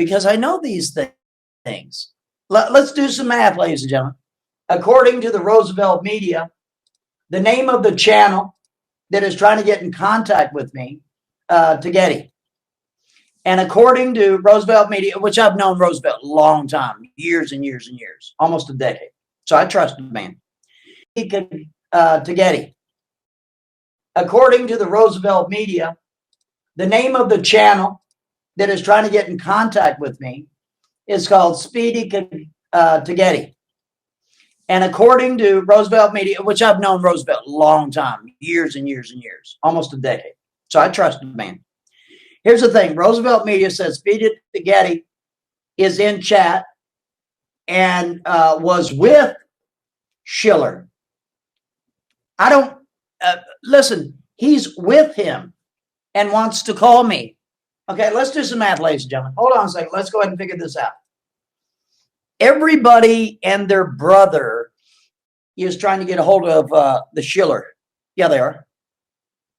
because I know these things. Let's do some math, ladies and gentlemen. According to the Roosevelt media, the name of the channel that is trying to get in contact with me, Getty. And according to Roosevelt media, which I've known Roosevelt a long time, years and years and years, almost a decade. So I trust the man. He could, Getty. According to the Roosevelt media, the name of the channel that is trying to get in contact with me is called Speedy Getty. And according to Roosevelt media, which I've known Roosevelt a long time, years and years and years, almost a decade. So I trust the man. Here's the thing. Roosevelt media says Speedy Getty is in chat and was with Schiller. I don't, listen, he's with him and wants to call me. Okay, let's do some math, ladies and gentlemen. Hold on a second. Let's go ahead and figure this out. Everybody and their brother is trying to get a hold of the Schiller. Yeah, they are.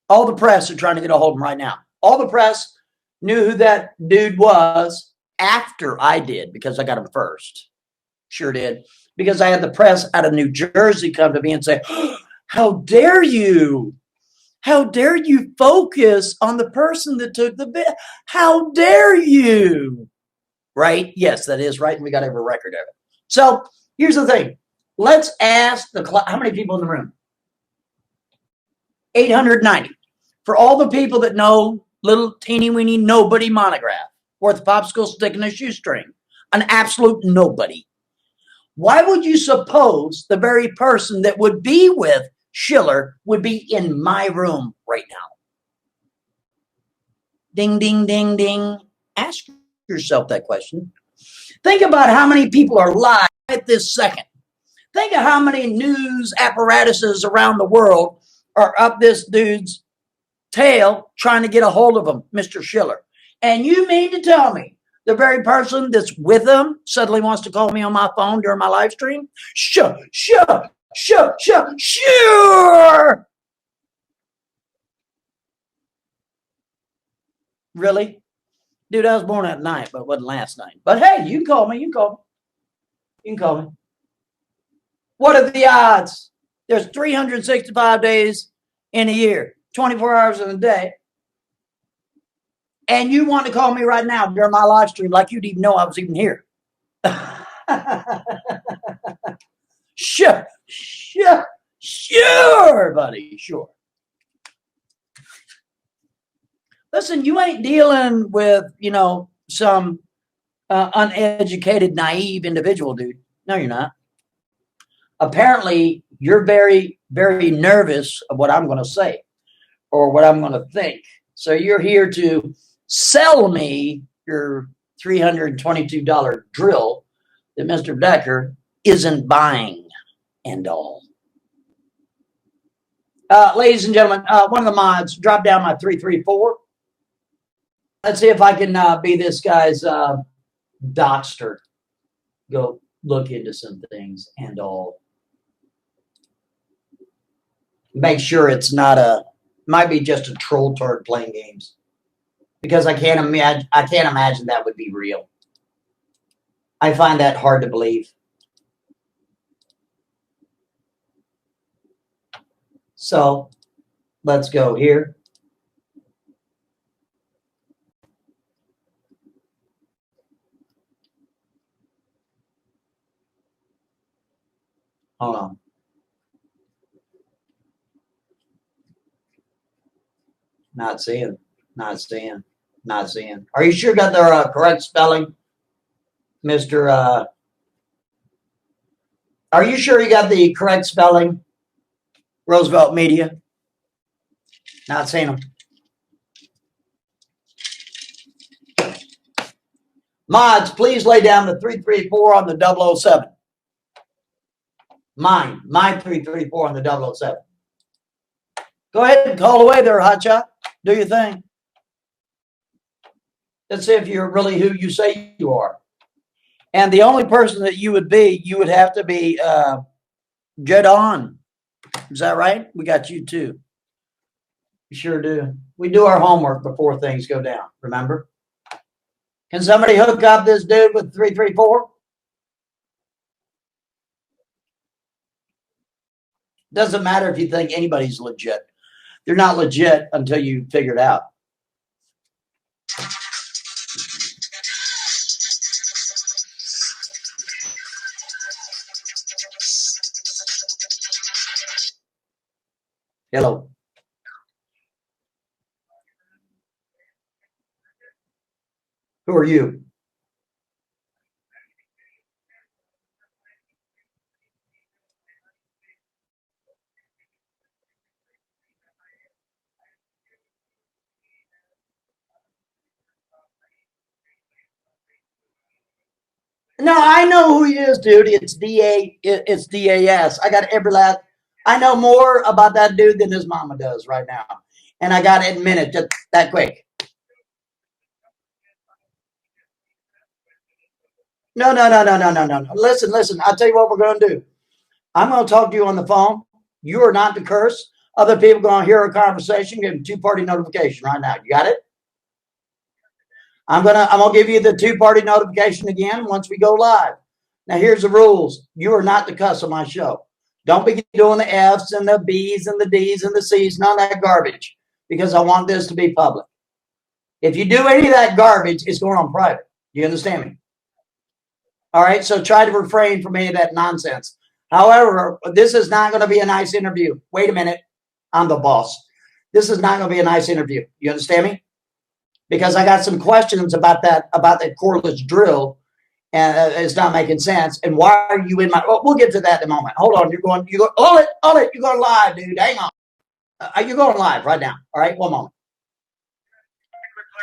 All the press are trying to get a hold of him right now. All the press knew who that dude was after I did, because I got him first. Sure did. Because I had the press out of New Jersey come to me and say, oh, how dare you? How dare you focus on the person that took the bid? How dare you? Right? Yes, that is right. And we got every record of it. So here's the thing. Let's ask how many people in the room? 890. For all the people that know little teeny weeny nobody Montagraph, worth a popsicle stick and a shoestring, an absolute nobody. Why would you suppose the very person that would be with Schiller would be in my room right now? Ding, ding, ding, ding. Ask yourself that question. Think about how many people are live at this second. Think of how many news apparatuses around the world are up this dude's tail trying to get a hold of him, Mr. Schiller. And you mean to tell me the very person that's with him suddenly wants to call me on my phone during my live stream? Sure. Really? Dude, I was born at night, but it wasn't last night. But hey, you can call me. You can call me. What are the odds? There's 365 days in a year, 24 hours in a day. And you want to call me right now during my live stream like you'd even know I was even here. Sure, buddy, sure. Listen, you ain't dealing with, some uneducated, naive individual, dude. No, you're not. Apparently, you're very, very nervous of what I'm going to say or what I'm going to think. So you're here to sell me your $322 drill that Mr. Decker isn't buying and all. Ladies and gentlemen, one of the mods, drop down my 334. Let's see if I can be this guy's doxter. Go look into some things and all. Make sure it's not might be just a troll turd playing games. Because I can't imagine that would be real. I find that hard to believe. So let's go here. Hold on. Not seeing. Are you sure you got the correct spelling, Mr. Are you sure you got the correct spelling, Roosevelt Media? Not seeing them. Mods, please lay down the 334 on the 007. My 334 on the 007. Go ahead and call away there, hotshot. Do your thing. Let's see if you're really who you say you are. And the only person that you would have to be Jed on. Is that right? We got you too. We sure do. We do our homework before things go down, remember? Can somebody hook up this dude with 334? Doesn't matter if you think anybody's legit. They're not legit until you figure it out. Hello. Who are you? No, I know who he is, dude. It's DA. It's DAS. I got every last. I know more about that dude than his mama does right now, and I got to admit it just that quick. No, no, no, no, no, no, no. Listen, listen. I'll tell you what we're going to do. I'm going to talk to you on the phone. You are not to curse. Other people are going to hear our conversation. Give them two-party notification right now. You got it? I'm gonna give you the two-party notification again once we go live. Now here's the rules. You are not to cuss on my show. Don't be doing the F's and the B's and the D's and the C's, none of that garbage, because I want this to be public. If you do any of that garbage, it's going on private. You understand me? All right, so try to refrain from any of that nonsense. However, this is not going to be a nice interview. Wait a minute. I'm the boss. This is not going to be a nice interview. You understand me? Because I got some questions about that cordless drill, and it's not making sense. And why are you in my? Well, we'll get to that in a moment. Hold on, you're going. Hold it. You're going live, dude. Hang on. You're going live right now. All right, one moment.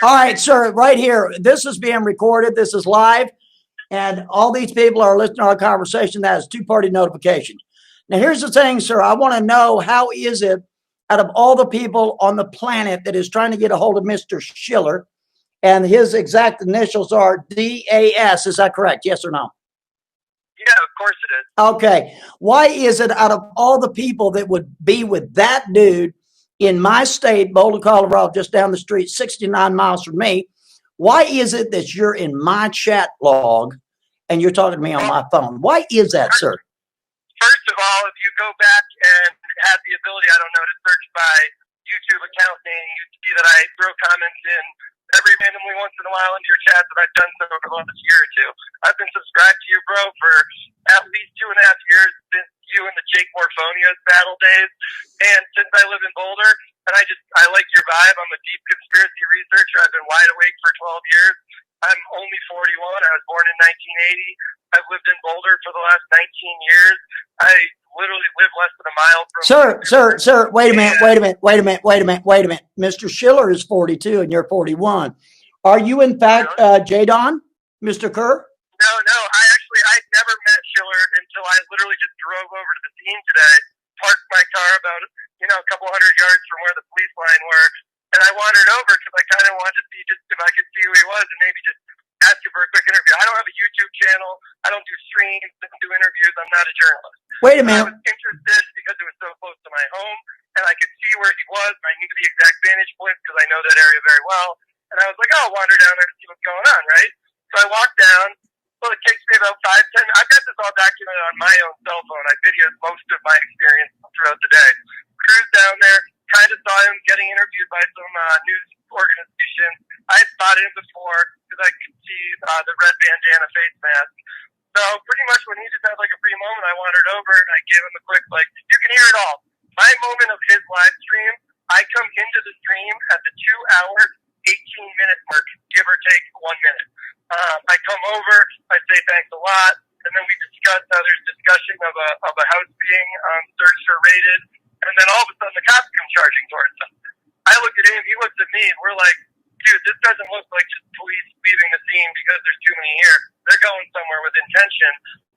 All right, sir. Right here. This is being recorded. This is live, and all these people are listening to our conversation. That is two-party notification. Now, here's the thing, sir. I want to know, how is it, out of all the people on the planet, that is trying to get a hold of Mr. Schiller, and his exact initials are DAS. Is that correct? Yes or no? Yeah, of course it is. Okay. Why is it, out of all the people that would be with that dude in my state, Boulder, Colorado, just down the street, 69 miles from me, why is it that you're in my chat log and you're talking to me on my phone? Why is that, sir? First of all, if you go back and have the ability, I don't know, to search by YouTube account name, you see that I throw comments in every randomly once in a while into your chat that I've done so over the last year or two. I've been subscribed to you, bro, for at least 2.5 years, since you and the Jake Morphonia's battle days, and since I live in Boulder, and I like your vibe. I'm a deep conspiracy researcher. I've been wide awake for 12 years. I'm only 41. I was born in 1980. I've lived in Boulder for the last 19 years. I literally live less than a mile from... Sir, wait a minute. Mr. Schiller is 42 and you're 41. Are you, in fact, J-Don, Mr. Kerr? No. I never met Schiller until I literally just drove over to the scene today, parked my car about, a couple hundred yards from where the police line were, and I wandered over because I kind of wanted to see just if I could see who he was and maybe just ask you for a quick interview. I don't have a YouTube channel. I don't do streams. I don't do interviews. I'm not a journalist. Wait a minute. I was interested because it was so close to my home, and I could see where he was, and I knew the exact vantage point because I know that area very well. And I was like, oh, I'll wander down there and see what's going on, right? So I walked down. Well, it takes me about 5-10. I've got this all documented on my own cell phone. I videoed most of my experience throughout the day. Cruised down there, kind of saw him getting interviewed by some news organization. I had spotted him before because I could see the red bandana face mask. So pretty much when he just had like a free moment, I wandered over and I gave him a quick, you can hear it all. My moment of his live stream, I come into the stream at the 2 hour, 18-minute mark, give or take 1 minute. I come over, I say thanks a lot, and then we discuss how there's discussion of a house being searched or raided, and then all of a sudden the cops come charging towards him. I look at him, he looks at me, and we're like, dude, this doesn't look like just police leaving the scene because there's too many here. They're going somewhere with intention.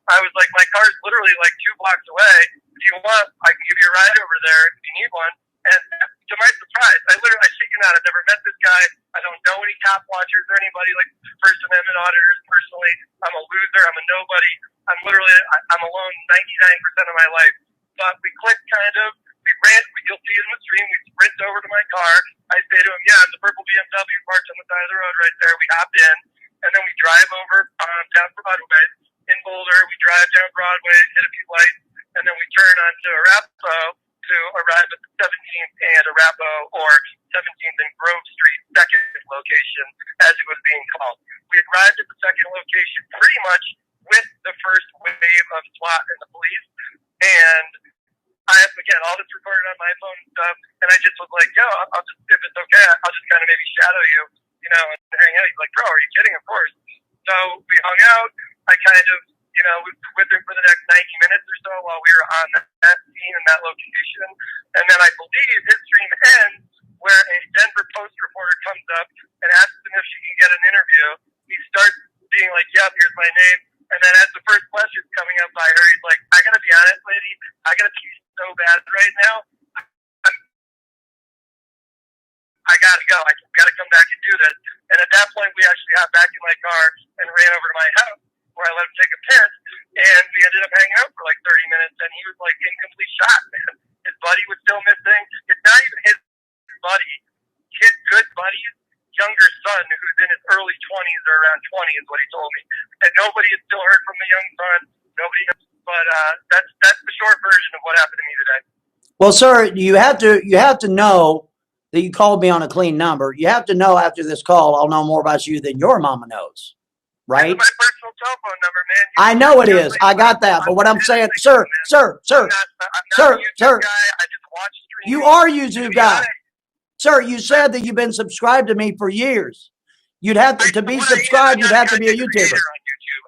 I was like, my car's literally like 2 blocks away. If you want, I can give you a ride over there if you need one. And to my surprise, I shit you not, I've never met this guy. I don't know any cop watchers or anybody like First Amendment auditors personally. I'm a loser. I'm a nobody. I'm alone 99% of my life. But we clicked kind of. We ran. You'll see it in the stream. We sprint over to my car. I say to him, yeah, I'm the purple BMW parked on the side of the road right there. We hopped in. and then we drive over down Broadway in Boulder. We drive down Broadway, hit a few lights, and then we turn onto Arapaho to arrive at the 17th and Arapaho, or 17th and Grove Street, second location, as it was being called. We arrived at the second location pretty much with the first wave of SWAT and the police, and I have, again, all this recorded on my phone and stuff, and I just was like, yo, I'll just, if it's okay, I'll just kind of maybe shadow you, you know, and hang out. He's like, bro, are you kidding? Of course. So we hung out. I kind of, you know, was with him for the next 90 minutes or so while we were on that scene and that location. And then I believe his stream ends where a Denver Post reporter comes up and asks him if she can get an interview. He starts being like, yep, here's my name. And then as the first question's coming up by her, he's like, I got to be honest, lady, I got to pee so bad right now. I got to go. I got to come back and do this. And at that point, we actually got back in my car and ran over to my house where I let him take a piss. And we ended up hanging out for like 30 minutes. And he was like in complete shock, man. His buddy was still missing. It's not even his buddy. His good buddy's younger son, who's in his early 20s or around 20 is what he told me. And nobody has still heard from the young son. Nobody knows. But that's the short version of what happened to me today. Well, sir, you have to know that you called me on a clean number. You have to know after this call, I'll know more about you than your mama knows, right? That's my personal cell phone number, man. I know it is. I got that. But what I'm saying, sir, I'm not a YouTube guy. I just watch streams. You are a YouTube guy. Sir, you said that you've been subscribed to me for years. You'd have to be subscribed, you'd have to be a YouTuber. On YouTube.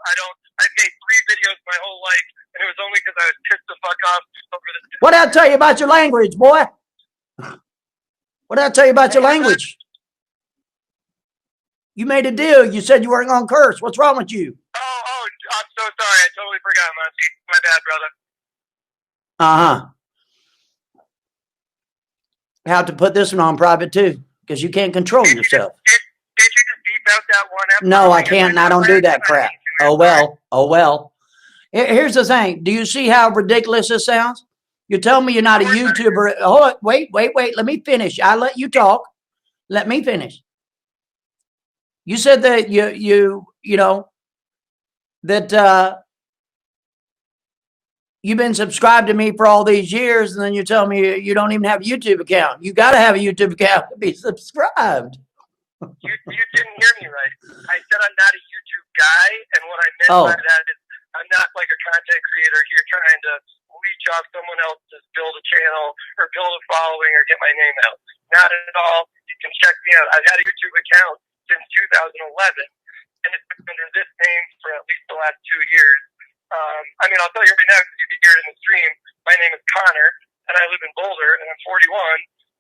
I've made 3 videos my whole life, and it was only because I was pissed the fuck off over this. What did I tell you about your language, boy? What did I tell you about your language? You made a deal. You said you weren't going to curse. What's wrong with you? Oh, I'm so sorry. I totally forgot, Monty. My bad, brother. Uh-huh. I have to put this one on private, too, because you can't control yourself. Did you just beep out that one episode? No, I can't, and I don't do that crap. Oh, well. Oh, well. Here's the thing. Do you see how ridiculous this sounds? You're telling me you're not a YouTuber. Hold on. Wait. Let me finish. I let you talk. Let me finish. You said that you know, that you've been subscribed to me for all these years, and then you tell me you don't even have a YouTube account. You got to have a YouTube account to be subscribed. You didn't hear me right. I said I'm not a YouTube guy, and what I meant by that is I'm not like a content creator here trying to reach off someone else to build a channel or build a following or get my name out. Not at all. You can check me out. I've had a YouTube account since 2011, and it's been under this name for at least the last 2 years. I mean, I'll tell you right now, because you can hear it in the stream, my name is Connor, and I live in Boulder, and I'm 41,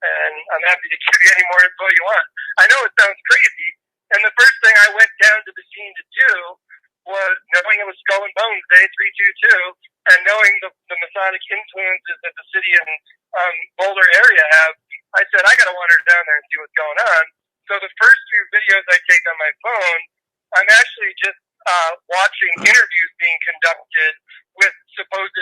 and I'm happy to give you any more info you want. I know it sounds crazy, and the first thing I went down to the scene to do was, knowing it was Skull and Bones Day 322, and knowing the Masonic influences that the city and Boulder area have, I said, I got to wander down there and see what's going on. So the first few videos I take on my phone, I'm actually just watching interviews being conducted with supposed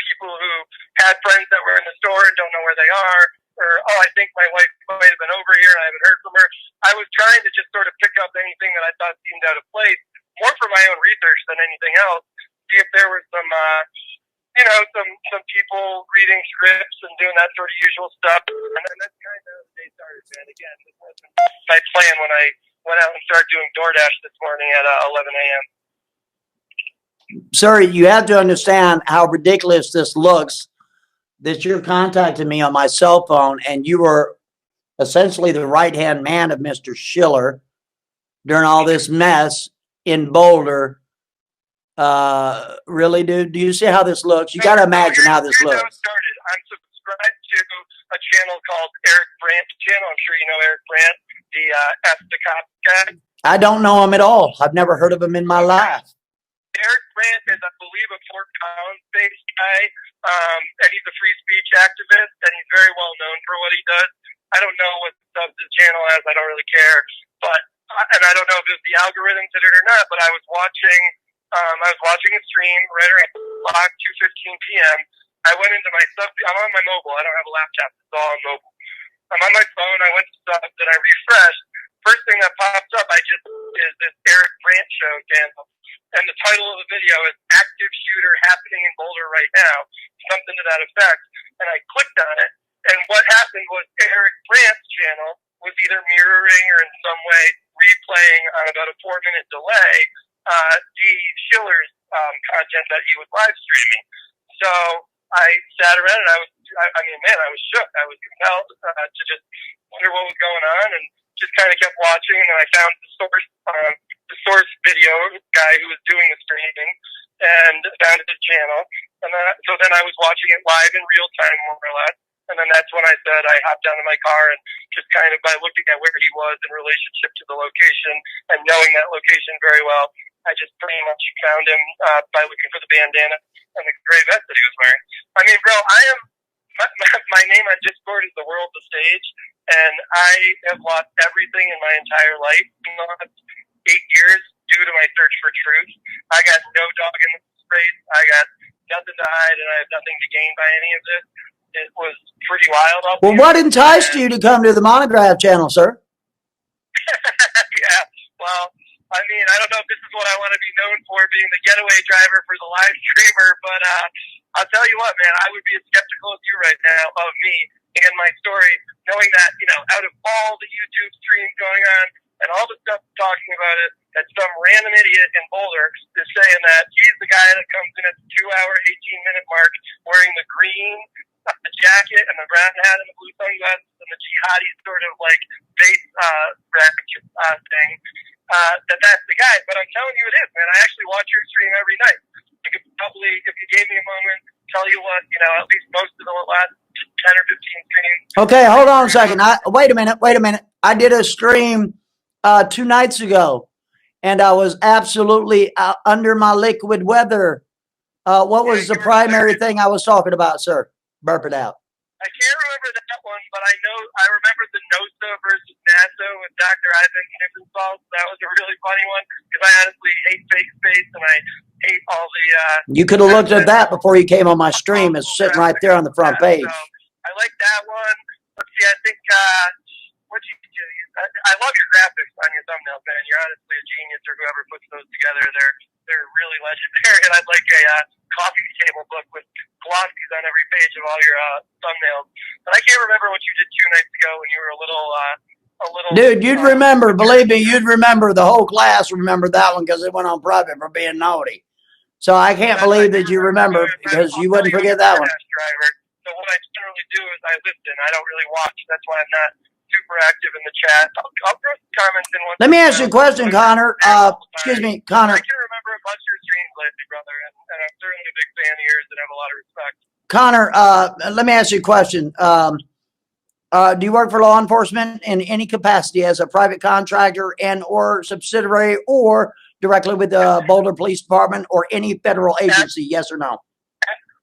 people who had friends that were in the store and don't know where they are, or, oh, I think my wife might have been over here and I haven't heard from her. I was trying to just sort of pick up anything that I thought seemed out of place, more for my own research than anything else, see if there was some, some people reading scripts and doing that sort of usual stuff. And then that's kind of the day started, man. Again, this wasn't my plan when I went out and started doing DoorDash this morning at 11 a.m. Sir, you have to understand how ridiculous this looks, that you're contacting me on my cell phone, and you were essentially the right-hand man of Mr. Schiller during all this mess in Boulder. Really, dude? Do you see how this looks? You got to imagine how this looks. I'm subscribed to a channel called Eric Brandt channel. I'm sure you know Eric Brandt, the F the Cop guy. I don't know him at all. I've never heard of him in my life. Eric Brandt is, I believe, a Fort Collins-based guy, and he's a free speech activist, and he's very well known for what he does. I don't know what subs his channel has. I don't really care, and I don't know if the algorithms did it or not. But I was watching a stream right around 2:15 p.m. I went into my sub. I'm on my mobile. I don't have a laptop. It's all on mobile. I'm on my phone. I went to subs and I refreshed. first thing that pops up, is this Eric Brandt show channel. And the title of the video is Active Shooter Happening in Boulder Right Now, something to that effect. And I clicked on it, and what happened was Eric Brandt's channel was either mirroring or in some way replaying on about a 4-minute delay D. Schiller's content that he was live streaming. So I sat around and I was shook. I was compelled to just wonder what was going on, and just kind of kept watching. And I found the source video guy who was doing the streaming, and found his channel. And so then I was watching it live in real time, more or less. And then that's when I said I hopped down in my car and just kind of by looking at where he was in relationship to the location and knowing that location very well, I just pretty much found him by looking for the bandana and the gray vest that he was wearing. I mean, bro, my name on Discord is The World the Stage, and I have lost everything in my entire life in the last 8 years due to my search for truth. I got no dog in this race. I got nothing to hide, and I have nothing to gain by any of this. It was pretty wild. Well, what enticed you to come to the Montagraph channel, sir? Yeah, well, I mean, I don't know if this is what I want to be known for, being the getaway driver for the live streamer, but I'll tell you what, man, I would be as skeptical as you right now of me and my story, knowing that, out of all the YouTube streams going on and all the stuff talking about it, that some random idiot in Boulder is saying that he's the guy that comes in at the 2-hour, 18-minute mark wearing the green jacket and the brown hat and the blue sunglasses and the jihadi sort of like base thing. That's the guy. But I'm telling you it is, man. I actually watch your stream every night. I could probably, if you gave me a moment, tell you what, at least most of the last 10 or 15 streams. Okay, hold on a second. Wait a minute. I did a stream 2 nights ago, and I was absolutely under my liquid weather. What was the primary thing I was talking about, sir? Burp it out. I can't remember that one, but I remember the NOSA versus NASA with Dr. Ivan Kniffelball. That was a really funny one because I honestly hate fake space and I hate all the. You could have looked at that before you came on my stream. It's sitting right there on the front page. So I like that one. Let's see. I think what you do. I love your graphics on your thumbnails, man. You're honestly a genius, or whoever puts those together. They're really legendary, and I'd like a coffee table book with glossies on every page of all your thumbnails. But I can't remember what you did 2 nights ago when you were a little. Dude, you'd remember. Believe me, you'd remember. The whole class remembered that one because it went on private for being naughty. So I can't believe that you remember because you wouldn't forget that one. Driver. So what I generally do is I listen. I don't really watch. That's why I'm not super active in the chat. I'll throw some comments in once. Let me ask you a question, Connor. Excuse me, Connor. I can remember a bunch of your streams lately, brother, and I'm certainly a big fan of yours and have a lot of respect. Connor, let me ask you a question. Do you work for law enforcement in any capacity as a private contractor and or subsidiary or directly with the Boulder Police Department or any federal agency? Yes or no?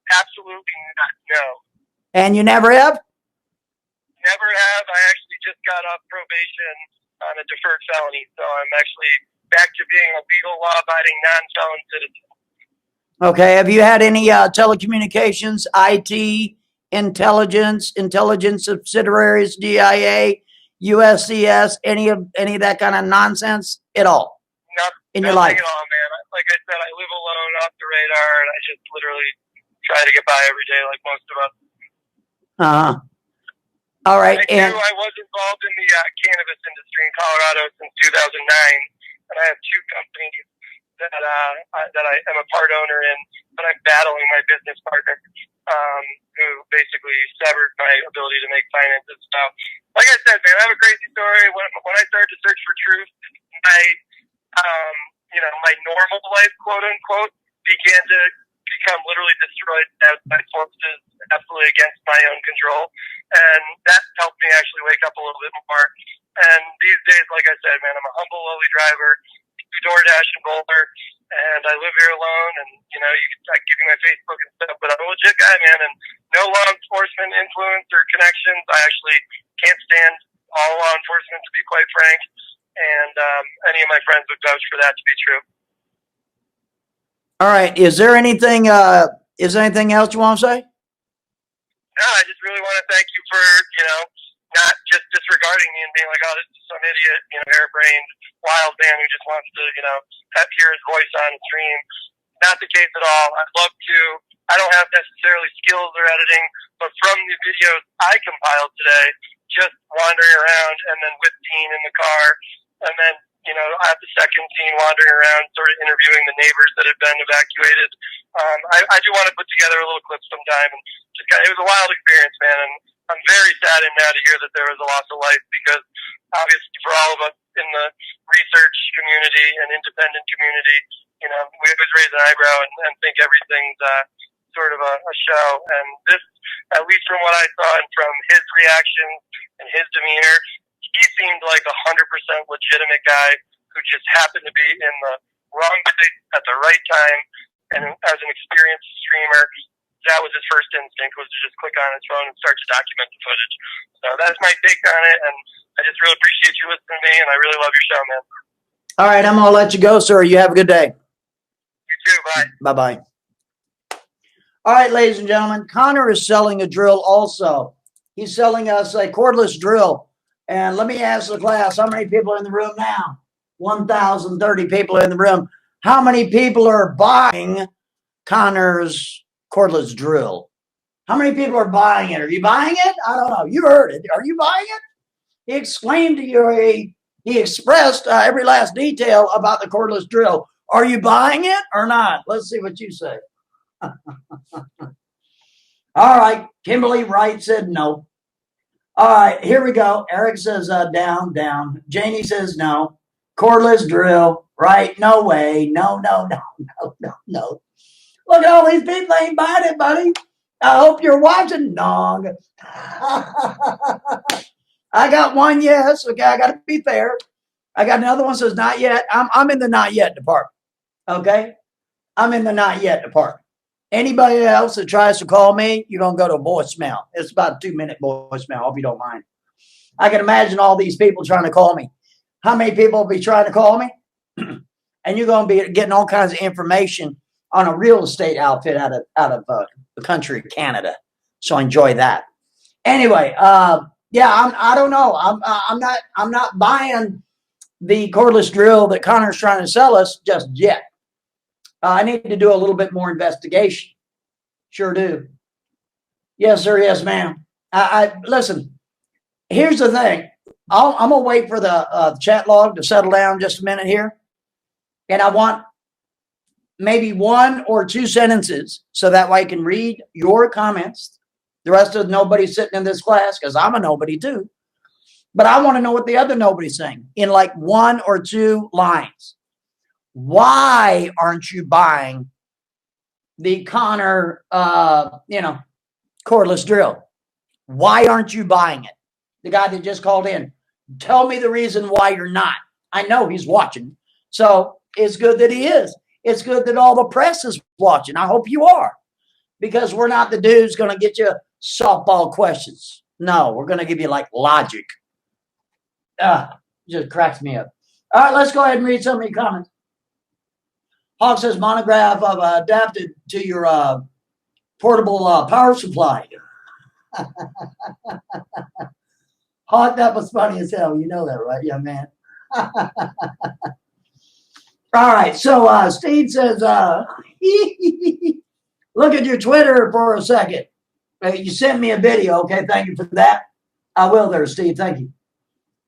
Absolutely not. No. And you never have? Never have. I actually just got off probation on a deferred felony, so I'm actually back to being a legal, law-abiding, non-felon citizen. Okay. Have you had any telecommunications, IT, intelligence subsidiaries, DIA, USCS, any of that kind of nonsense at all in your life? Nothing at all, man. Like I said, I live alone, off the radar, and I just literally try to get by every day, like most of us. All right. I was involved in the cannabis industry in Colorado since 2009, and I have 2 companies that I am a part owner in, but I'm battling my business partner, who basically severed my ability to make finances. So, like I said, man, I have a crazy story. When I started to search for truth, my normal life, quote unquote, began to become literally destroyed by forces absolutely against my own control. And that helped me actually wake up a little bit more. And these days, like I said, man, I'm a humble, lowly driver, do DoorDash in Boulder, and I live here alone. And, I give you my Facebook and stuff, but I'm a legit guy, man. And no law enforcement influence or connections. I actually can't stand all law enforcement, to be quite frank. And any of my friends would vouch for that to be true. All right. Is there anything else you want to say? No, I just really want to thank you for, not just disregarding me and being like, oh, this is some idiot, harebrained, wild man who just wants to, hear his voice on stream. Not the case at all. I'd love to. I don't have necessarily skills or editing, but from the videos I compiled today, just wandering around and then with Dean in the car, and then, at the second scene wandering around, sort of interviewing the neighbors that had been evacuated. I do want to put together a little clip sometime, and it was a wild experience, man, and I'm very saddened now to hear that there was a loss of life, because obviously for all of us in the research community and independent community, we always raise an eyebrow and think everything's sort of a show. And this, at least from what I saw and from his reactions and his demeanor, he seemed like 100% legitimate guy who just happened to be in the wrong place at the right time. And as an experienced streamer, that was his first instinct, was to just click on his phone and start to document the footage. So that's my take on it, and I just really appreciate you listening to me, and I really love your show, man. All right, I'm going to let you go, sir. You have a good day. You too. Bye. Bye-bye. All right, ladies and gentlemen, Connor is selling a drill also. He's selling us a cordless drill. And let me ask the class, how many people are in the room now? 1,030 people in the room. How many people are buying Connor's cordless drill? How many people are buying it? Are you buying it? I don't know. You heard it. Are you buying it? He exclaimed to you, he expressed every last detail about the cordless drill. Are you buying it or not? Let's see what you say. All right. Kimberly Wright said no. All right, here we go. Eric says down. Janie says no. Cordless drill, right? No way. No. Look at all these people ain't buying it, buddy. I hope you're watching. Nog. I got one yes. Okay, I got to be fair. I got another one says not yet. I'm in the not yet department. Okay, I'm in the not yet department. Anybody else that tries to call me, you're going to go to a voicemail. It's about a 2-minute voicemail. I hope you don't mind. I can imagine all these people trying to call me. How many people will be trying to call me? And you're going to be getting all kinds of information on a real estate outfit out of the country, Canada. So enjoy that. Anyway, yeah, I don't know. I'm not buying the cordless drill that Connor's trying to sell us just yet. I need to do a little bit more investigation. Sure do. Yes, sir. Yes, ma'am. I listen. Here's the thing. I'm gonna wait for the chat log to settle down just a minute here, and I want maybe 1 or 2 sentences so that way I can read your comments. The rest of nobody sitting in this class, because I'm a nobody too. But I want to know what the other nobody's saying in like 1 or 2 lines. Why aren't you buying the Connor, cordless drill? Why aren't you buying it? The guy that just called in. Tell me the reason why you're not. I know he's watching. So it's good that he is. It's good that all the press is watching. I hope you are. Because we're not the dudes going to get you softball questions. No, we're going to give you like logic. Just cracks me up. All right, let's go ahead and read some of your comments. Hawk says, Montagraph, I've adapted to your portable power supply. Hawk, that was funny as hell. You know that, right, young man? All right, so Steve says, look at your Twitter for a second. You sent me a video. Okay, thank you for that. I will there, Steve. Thank you.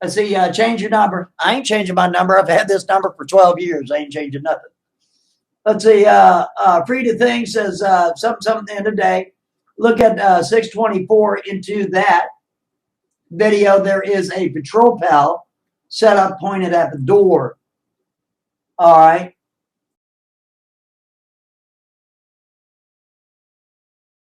Let's see, change your number. I ain't changing my number. I've had this number for 12 years. I ain't changing nothing. Let's see, Frida Thing says something at the end of the day. Look at 624 into that video. There is a patrol pal set up pointed at the door. All right.